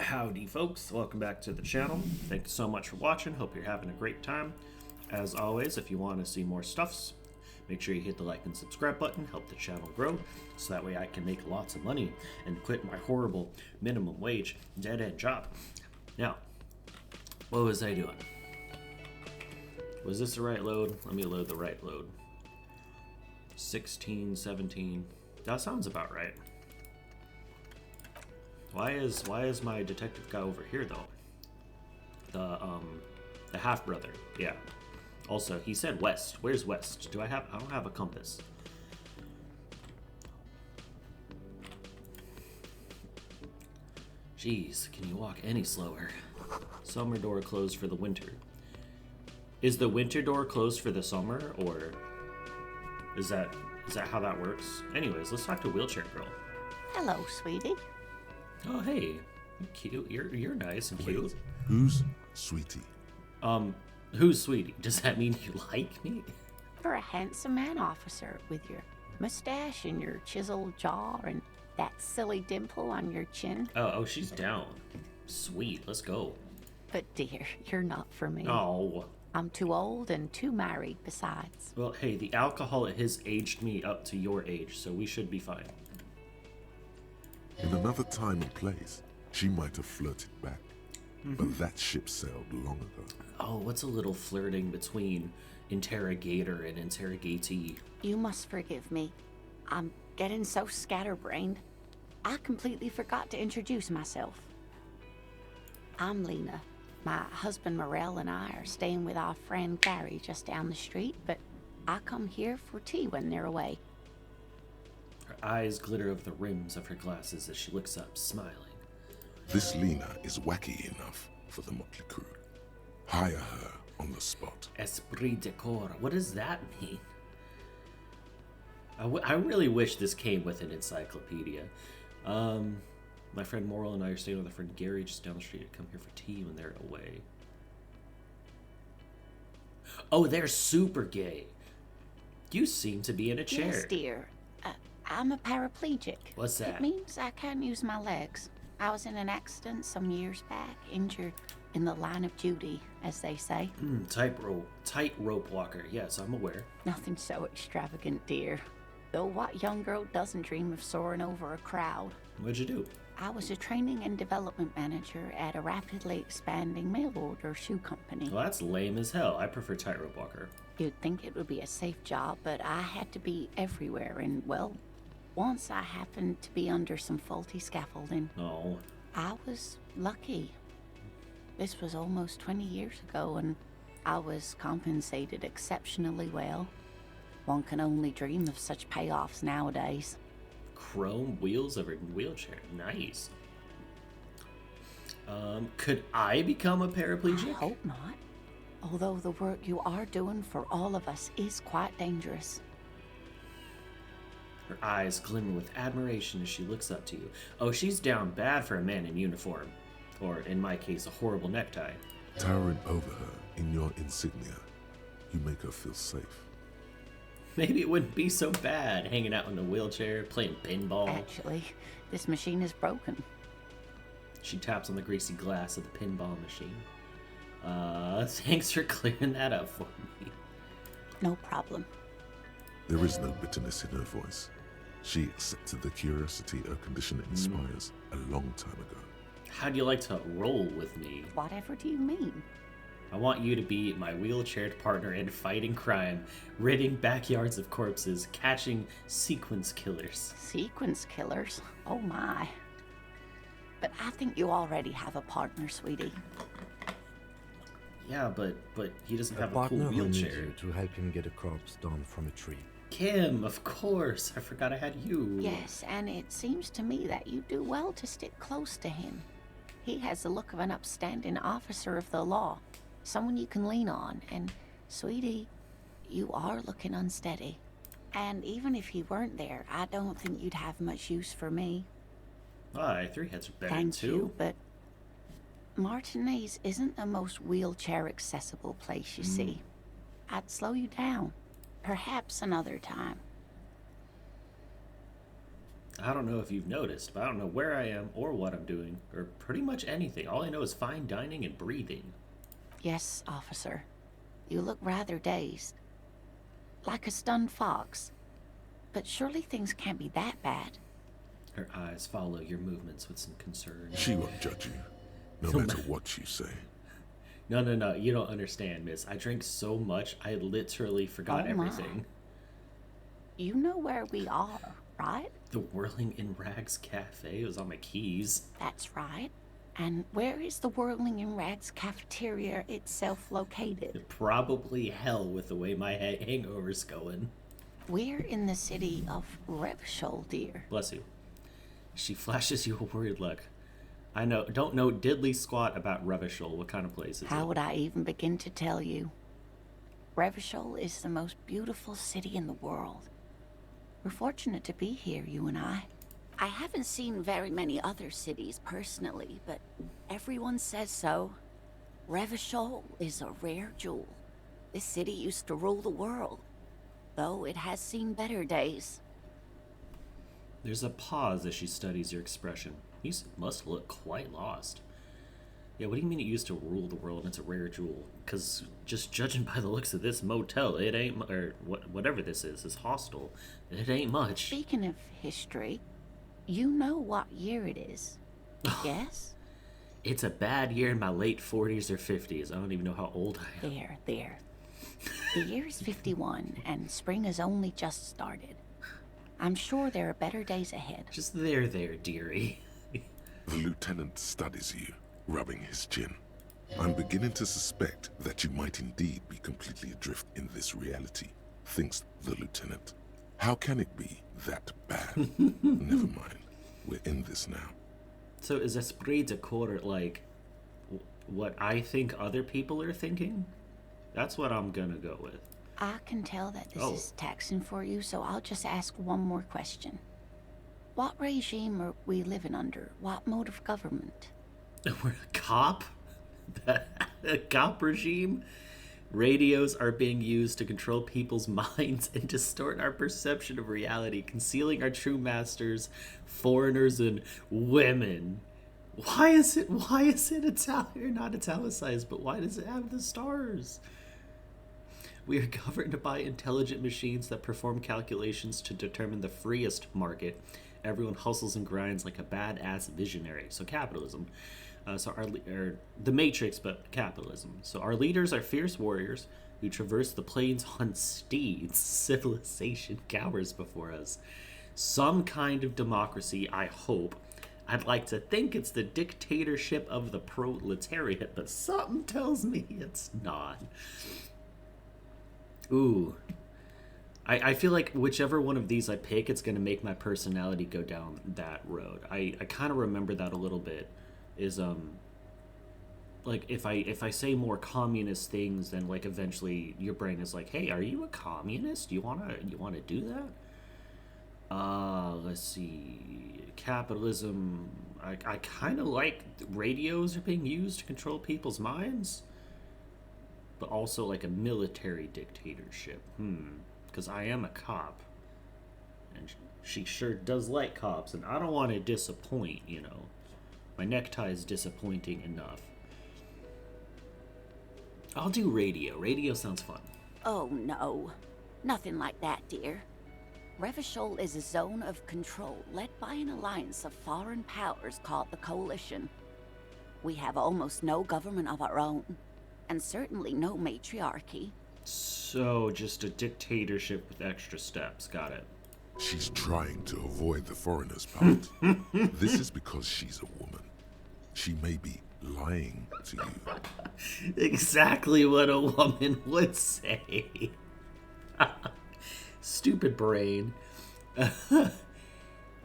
Howdy folks, welcome back to the channel. Thank you so much for watching, hope you're having a great time. As always, if you want to see more stuffs, make sure you hit the like and subscribe button, help the channel grow, so that way I can make lots of money and quit my horrible minimum wage dead-end job. Now, what was I doing? Was this the right load? Let me load the right load. 16, 17, that sounds about right. Why is my detective guy over here though? The half brother. Yeah. Also, he said west. Where's west? I don't have a compass. Jeez, can you walk any slower? Summer door closed for the winter. Is the winter door closed for the summer, or is that how that works? Anyways, let's talk to Wheelchair Girl. Hello, sweetie. Oh, hey. You're cute. You're nice and cute. Wait, who's Sweetie? Who's Sweetie? Does that mean you like me? You're a handsome man, officer, with your mustache and your chiseled jaw and that silly dimple on your chin. Oh, she's down. Sweet, let's go. But dear, you're not for me. Oh. I'm too old and too married besides. Well, hey, the alcohol has aged me up to your age, so we should be fine. In another time and place, she might have flirted back. But that ship sailed long ago. Oh, what's a little flirting between interrogator and interrogatee? You must forgive me. I'm getting so scatterbrained. I completely forgot to introduce myself. I'm Lena. My husband Morel and I are staying with our friend Gary just down the street, but I come here for tea when they're away. Her eyes glitter over the rims of her glasses as she looks up, smiling. This Lena is wacky enough for the motley crew. Hire her on the spot. Esprit de corps. What does that mean? I really wish this came with an encyclopedia. My friend Morel and I are staying with our friend Gary just down the street to come here for tea when they're away. Oh, they're super gay. You seem to be in a chair. Yes, dear. I'm a paraplegic. What's that? It means I can't use my legs. I was in an accident some years back, injured in the line of duty, as they say. Tightrope walker. Yes, I'm aware. Nothing so extravagant, dear. Though what young girl doesn't dream of soaring over a crowd? What'd you do? I was a training and development manager at a rapidly expanding mail order shoe company. Well, that's lame as hell. I prefer tightrope walker. You'd think it would be a safe job, but I had to be everywhere, and well, once I happened to be under some faulty scaffolding. No. I was lucky. This was almost 20 years ago, and I was compensated exceptionally well. One can only dream of such payoffs nowadays. Chrome wheels over wheelchair. Nice. Could I become a paraplegic? I hope not. Although the work you are doing for all of us is quite dangerous. Her eyes glimmer with admiration as she looks up to you. Oh, she's down bad for a man in uniform. Or, in my case, a horrible necktie. Towering over her in your insignia, you make her feel safe. Maybe it wouldn't be so bad hanging out in a wheelchair, playing pinball. Actually, this machine is broken. She taps on the greasy glass of the pinball machine. Thanks for clearing that up for me. No problem. There is no bitterness in her voice. She accepted the curiosity her condition inspires a long time ago. How'd you like to roll with me? Whatever do you mean? I want you to be my wheelchaired partner in fighting crime, ridding backyards of corpses, catching sequence killers. Sequence killers? Oh my. But I think you already have a partner, sweetie. Yeah, but he doesn't have a partner cool who needs wheelchair. you to help him get a corpse down from a tree. Kim, of course. I forgot I had you. Yes, and it seems to me that you do well to stick close to him. He has the look of an upstanding officer of the law, someone you can lean on, and, sweetie, you are looking unsteady. And even if he weren't there, I don't think you'd have much use for me. Why, three heads are better than Thank two. you, but Martinez isn't the most wheelchair-accessible place, you see. I'd slow you down. Perhaps another time. I don't know if you've noticed, but I don't know where I am or what I'm doing, or pretty much anything. All I know is fine dining and breathing. Yes, officer. You look rather dazed. Like a stunned fox. But surely things can't be that bad. Her eyes follow your movements with some concern. She won't judge you, no matter what you say. No, you don't understand, miss. I drink so much, I literally forgot everything. You know where we are, right? The Whirling in Rags Cafe was on my keys. That's right. And where is the Whirling in Rags cafeteria itself located? Probably hell with the way my hangover's going. We're in the city of Revachol, dear. Bless you. She flashes you a worried look. I don't know diddly squat about Revachol. What kind of place is it? How would I even begin to tell you? Revachol is the most beautiful city in the world. We're fortunate to be here, you and I. I haven't seen very many other cities personally, but everyone says so. Revachol is a rare jewel. This city used to rule the world, though it has seen better days. There's a pause as she studies your expression. You must look quite lost. Yeah, what do you mean it used to rule the world and it's a rare jewel? Because just judging by the looks of this motel, it ain't, or whatever this hostel, it ain't much. Speaking of history, you know what year it is, yes? It's a bad year in my late 40s or 50s. I don't even know how old I am. There. The year is 51, and spring has only just started. I'm sure there are better days ahead. Just there, dearie. The lieutenant studies you, rubbing his chin. I'm beginning to suspect that you might indeed be completely adrift in this reality, thinks the lieutenant. How can it be that bad? Never mind. We're in this now. So is esprit de corps like what I think other people are thinking? That's what I'm gonna go with. I can tell that this is taxing for you, so I'll just ask one more question. What regime are we living under? What mode of government? We're a cop? A cop regime? Radios are being used to control people's minds and distort our perception of reality, concealing our true masters, foreigners, and women. Why is it Italian, not italicized, but why does it have the stars? We are governed by intelligent machines that perform calculations to determine the freest market. Everyone hustles and grinds like a badass visionary. So capitalism. The Matrix, but capitalism. So our leaders are fierce warriors who traverse the plains on steeds. Civilization cowers before us. Some kind of democracy, I hope. I'd like to think it's the dictatorship of the proletariat, but something tells me it's not. Ooh. I feel like whichever one of these I pick, it's going to make my personality go down that road. I kind of remember that a little bit. Is like if I say more communist things, then like eventually your brain is like, hey, are you a communist? You wanna do that? Let's see. Capitalism. I kind of like radios are being used to control people's minds, but also like a military dictatorship. Because I am a cop, and she sure does like cops, and I don't want to disappoint, you know. My necktie is disappointing enough. I'll do radio. Radio sounds fun. Oh, no. Nothing like that, dear. Revachol is a zone of control led by an alliance of foreign powers called the Coalition. We have almost no government of our own, and certainly no matriarchy. So, just a dictatorship with extra steps. Got it. She's trying to avoid the foreigner's part. This is because she's a woman. She may be lying to you. Exactly what a woman would say. Stupid brain. I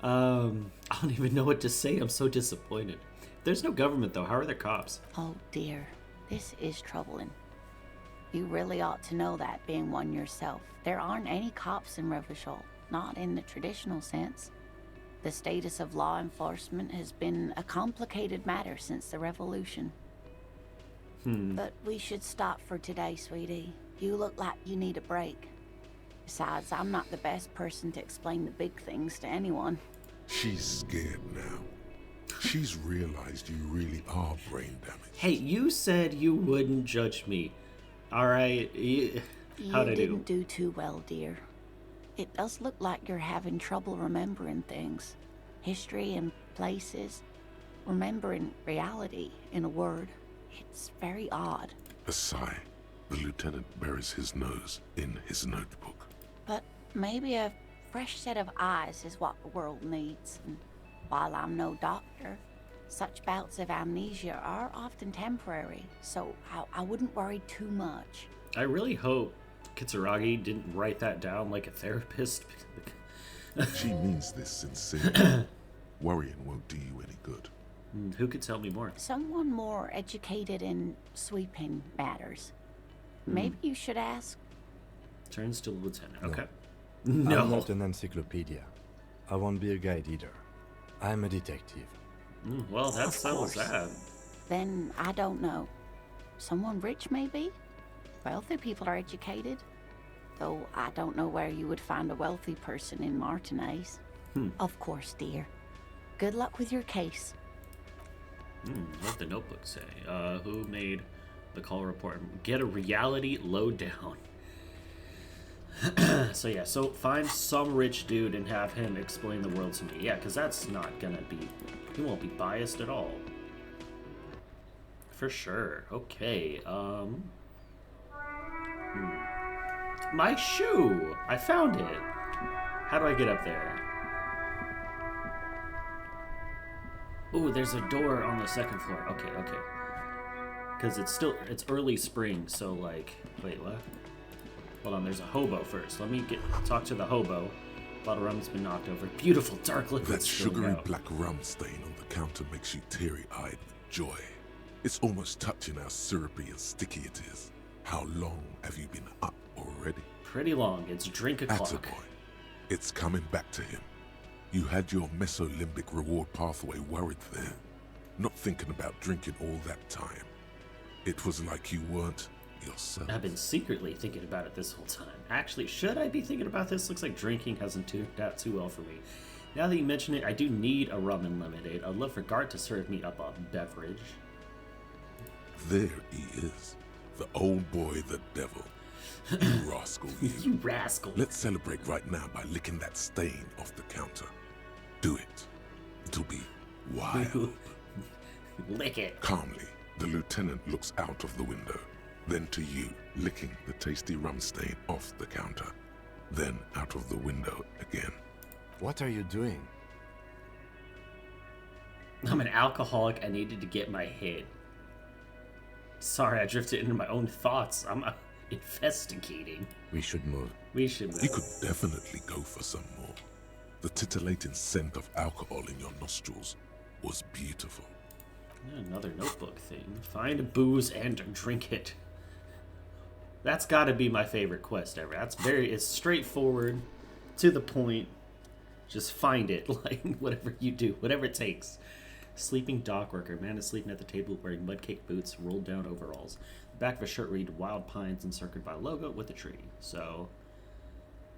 don't even know what to say. I'm so disappointed. There's no government, though. How are there cops? Oh, dear. This is troubling. You really ought to know that, being one yourself. There aren't any cops in Revachol. Not in the traditional sense. The status of law enforcement has been a complicated matter since the revolution. But we should stop for today, sweetie. You look like you need a break. Besides, I'm not the best person to explain the big things to anyone. She's scared now. She's realized you really are brain damaged. Hey, you said you wouldn't judge me. All right. How'd I do? You didn't do too well, dear. It does look like you're having trouble remembering things. History and places. Remembering reality, in a word. It's very odd. A sigh. The lieutenant buries his nose in his notebook. But maybe a fresh set of eyes is what the world needs. And while I'm no doctor, such bouts of amnesia are often temporary, so I wouldn't worry too much. I really hope Kitsuragi didn't write that down like a therapist. She means this sincerely. Worrying won't do you any good. Who could tell me more? Someone more educated in sweeping matters. Maybe you should ask. Turns to lieutenant. No. Okay. I'm No. not an encyclopedia. I won't be a guide either. I'm a detective. Well, that Of settles course. that. Then I don't know. Someone rich, maybe? Wealthy people are educated. Though I don't know where you would find a wealthy person in Martinez. Of course, dear. Good luck with your case. What did the notebook say? Who made the call report? Get a reality lowdown. So find some rich dude and have him explain the world to me. Yeah, because that's not gonna be... He won't be biased at all. For sure. Okay, My shoe! I found it! How do I get up there? Ooh, there's a door on the second floor. Okay. Because it's early spring, so like... Wait, what? Hold on, there's a hobo first. Let me talk to the hobo. Bottle of rum's been knocked over. Beautiful dark liquid. That sugary black rum stain on the counter makes you teary-eyed with joy. It's almost touching how syrupy and sticky it is. How long have you been up already? Pretty long. It's drink o'clock. Attaboy. It's coming back to him. You had your mesolimbic reward pathway worried there, not thinking about drinking all that time. It was like you weren't yourself. I've been secretly thinking about it this whole time. Actually, should I be thinking about this? Looks like drinking hasn't turned out too well for me. Now that you mention it, I do need a rum and lemonade. I'd love for Gart to serve me up a beverage. There he is. The old boy, the devil. You rascal, you. You rascal. Let's celebrate right now by licking that stain off the counter. Do it. It'll be wild. Lick it. Calmly, the lieutenant looks out of the window. Then to you, licking the tasty rum stain off the counter. Then out of the window again. What are you doing? I'm an alcoholic. I needed to get my head. Sorry, I drifted into my own thoughts. I'm investigating. We should move. We should move. You could definitely go for some more. The titillating scent of alcohol in your nostrils was beautiful. Another notebook thing. Find booze and drink it. That's got to be my favorite quest ever. It's straightforward, to the point. Just find it, like whatever you do, whatever it takes. Sleeping dock worker. Man is sleeping at the table wearing mudcake boots, rolled down overalls. The back of his shirt read Wild Pines encircled by a logo with a tree. So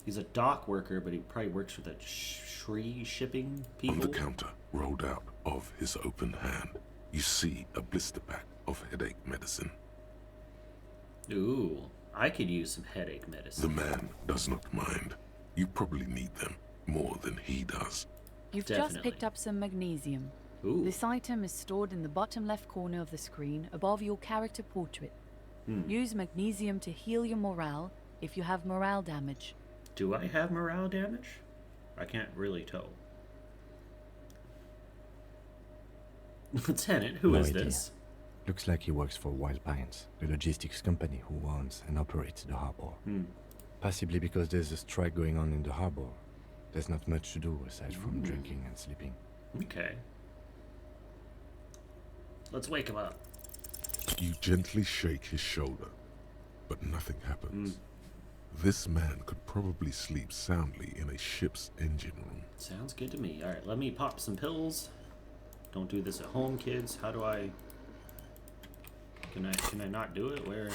he's a dock worker, but he probably works for the tree shipping people. On the counter, rolled out of his open hand, you see a blister pack of headache medicine. Ooh, I could use some headache medicine. The man does not mind. You probably need them more than he does. You've Definitely. just picked up some magnesium. Ooh. This item is stored in the bottom left corner of the screen above your character portrait. Use magnesium to heal your morale if you have morale damage. Do I have morale damage? I can't really tell. Lieutenant, who No is idea. this? Looks like he works for Wild Pines, the logistics company who owns and operates the harbor. Possibly because there's a strike going on in the harbor. There's not much to do aside from drinking and sleeping. Okay. Let's wake him up. You gently shake his shoulder, but nothing happens. This man could probably sleep soundly in a ship's engine room. Sounds good to me. Alright, let me pop some pills. Don't do this at home, kids. How do I... Can I not do it? Where...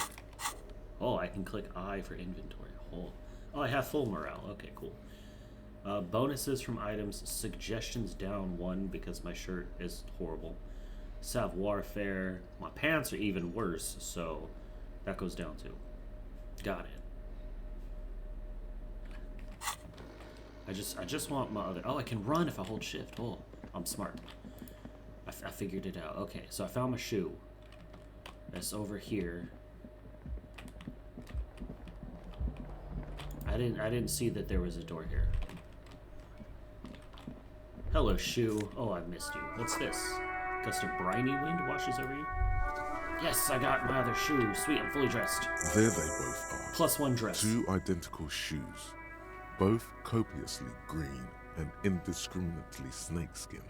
Oh, I can click I for inventory. Oh, I have full morale. Okay, cool. Bonuses from items. Suggestions down 1 because my shirt is horrible. Savoir faire. My pants are even worse, so that goes down 2. Got it. I just want my other... Oh, I can run if I hold shift. Oh, I'm smart. I figured it out. Okay, so I found my shoe. That's over here. I didn't see that there was a door here. Hello, shoe. Oh, I missed you. What's this? Gust of briny wind washes over you? Yes, I got my other shoe. Sweet, I'm fully dressed. There they both are. +1 dress. 2 identical shoes, both copiously green and indiscriminately snakeskin,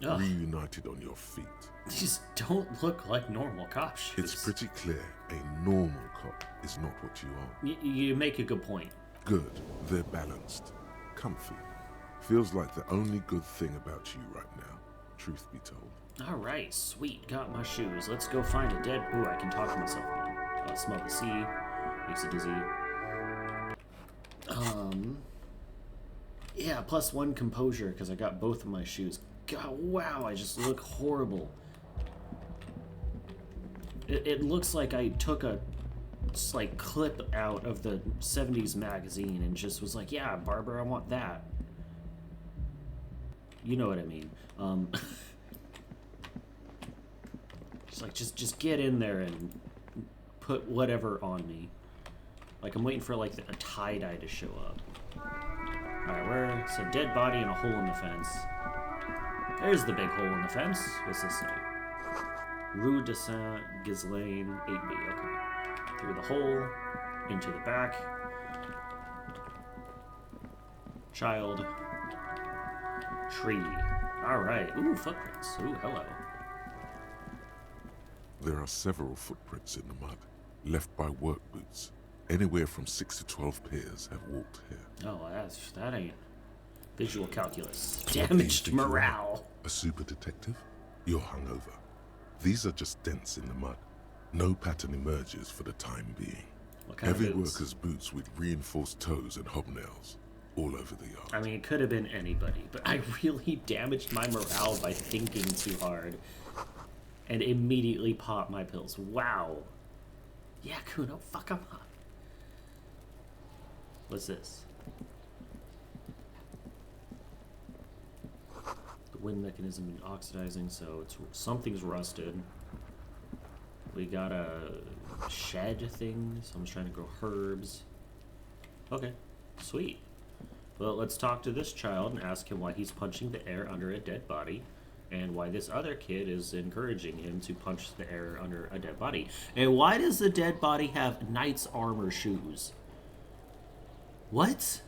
Ugh. reunited on your feet. These don't look like normal cop shoes. It's pretty clear a normal cop is not what you are. You make a good point. Good, they're balanced, comfy. Feels like the only good thing about you right now, truth be told. Alright, sweet. Got my shoes. Let's go find a dead... Ooh, I can talk to myself again. Smell the sea. Makes it dizzy. Yeah, +1 composure, because I got both of my shoes. God, wow, I just look horrible. It looks like I took a clip out of the 70s magazine and just was like, yeah, Barber, I want that. You know what I mean. Just get in there and put whatever on me. Like, I'm waiting for, like, a tie-dye to show up. Alright, where's a dead body and a hole in the fence? There's the big hole in the fence. What's this say? Rue de Saint-Ghislain, 8B. Okay. Through the hole, into the back. Child. Tree. Alright. Ooh, footprints. Ooh, hello. There are several footprints in the mud, left by work boots. Anywhere from 6 to 12 pairs have walked here. Oh, that ain't visual calculus. What do you Damaged think you are? morale. A super detective? You're hungover. These are just dents in the mud. No pattern emerges for the time being. What kind Heavy of boots? workers' boots with reinforced toes and hobnails, all over the yard. I mean, it could have been anybody, but I really damaged my morale by thinking too hard and immediately popped my pills. Wow. Yeah, Kuno, fuck him up. What's this? The wind mechanism is oxidizing, so something's rusted. We got a shed thing. Someone's trying to grow herbs. Okay, sweet. Well, let's talk to this child and ask him why he's punching the air under a dead body and why this other kid is encouraging him to punch the air under a dead body. And why does the dead body have knight's armor shoes? What?